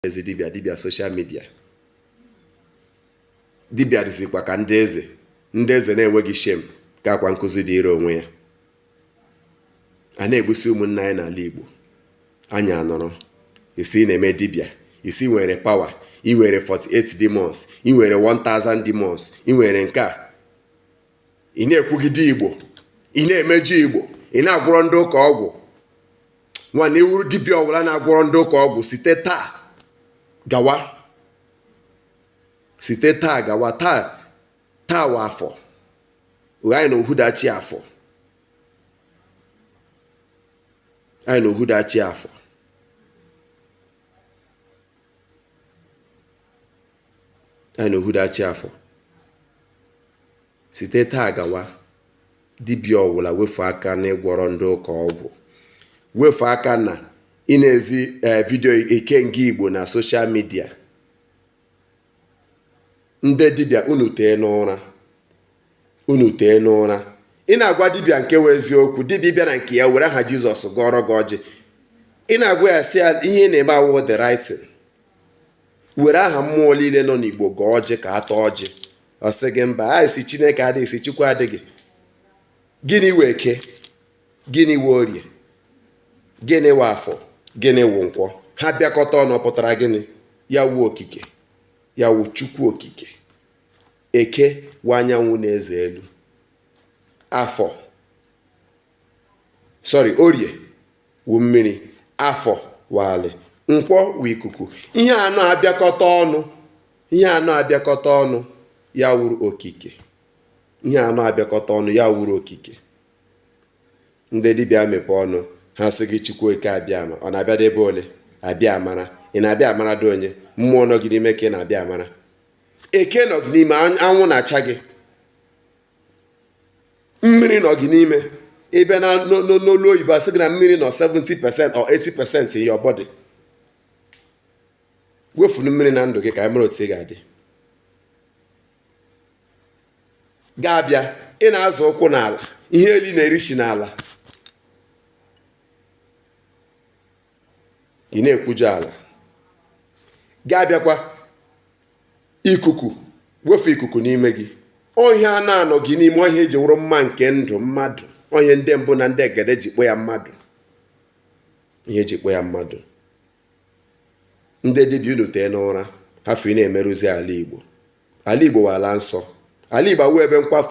eze dibịa social media. Dibịa dịzikwa ka ndị eze na-enweghị shem ka akwa nkụzi dịịrị onwe ya. A na-egbusi ụmụnna anyị n'ala Igbo. Anyị anọrọ isi na-eme dibịa, isi nwere power, ị nwere 48 demons, ị nwere 1000 demons, ị nwere nke a. Ị na-ekwugide Igbo, ị na-emeju Igbo, ị na-agwọrọ ndị ụka ọgwụ. Nwana iwuru dibịa ọbụla na-agwọrọ ndị ụka ọgwụ site taa gawa. Site taa gawa, taa wa afọ. Anyị na ohudachi afọ. Anyị na ohudachi afọ. Anyị na ohudachi afọ. Site taa gawa, dibịa ọbụla wefu aka na ịgwọrọ ndị ụka ọgwụ. Wefu aka na ị na-ezi vidio ikenga Igbo na social media. Ndị dibịa unu tee n'ụra. Unu tee n'ụra. Ị na-agwa dibịa nke wee eziokwu, dibịa bịa na nke ya were aha Jizọs gọrọ gị ọjị. Ị na-agwa ya sị ya ihe na-eme awụ the right thing. Were aha mmụọ niile nọ n'Igbo gọọ ọjị ka atọ ọjị. Ọ sị gị mba, anyị si Chineke adịghị, si Chukwu adịghị. Gịnị wee Eke? Gịnị wee Orie? Gịnị wee Afọ? Gịnị wụ Nkwọ? Ha bịakọta ọnụ pụtara gịnị? Ya wụ okike. Ya wụ Chukwu okike. Eke wụ anyanwụ na-eze elu. Afọ. Orie wụ mmiri. Afọ wụ alị. Nkwọ wụ ikuku. Ihe anọ abịakọta ọnụ. Ihe anọ abịakọta ọnụ ya wụrụ okike. Ihe anọ abịakọta ọnụ ya wụrụ okike. Ndị dibịa mepe ọnụ ha sị gị Chukwu eke abịa ama. Ọ na-abịa debe ole? Abịa amara. Ị na-abịa amara dị onye? Mmụọ nọ gị n'ime ka ị na-abịa amara. Eke nọ gị n'ime, anwụ na-acha gị. Mmiri nọ gị n'ime. Ị bịa n'olu oyibo asị gị na mmiri nọ 70% or 80% in your body. Wefunu mmiri na ndụ gị ka anyị mara otu ị ga-adị. Ga-abịa, ị na-azụ ụkwụ n'ala, ihe eli na-erishi n'ala. Ị na-ekwuju ala. Ga-abịakwa ikuku, wefu ikuku n'ime gị. Ọhịa a na-anọ gị n'ime ọhịa eji wụrụ mma nke ndụ mmadụ. Ọhịa ndị mbụ na ndị egede ji kpọ ya mmadụ. Ihe eji kpọ ya mmadụ. Ndị dibịa unu tee n'ụra, hafụ ị na-emerụzi ala Igbo. Ala Igbo bụ ala nsọ. Ala Igbo awụ ebe nkwafu.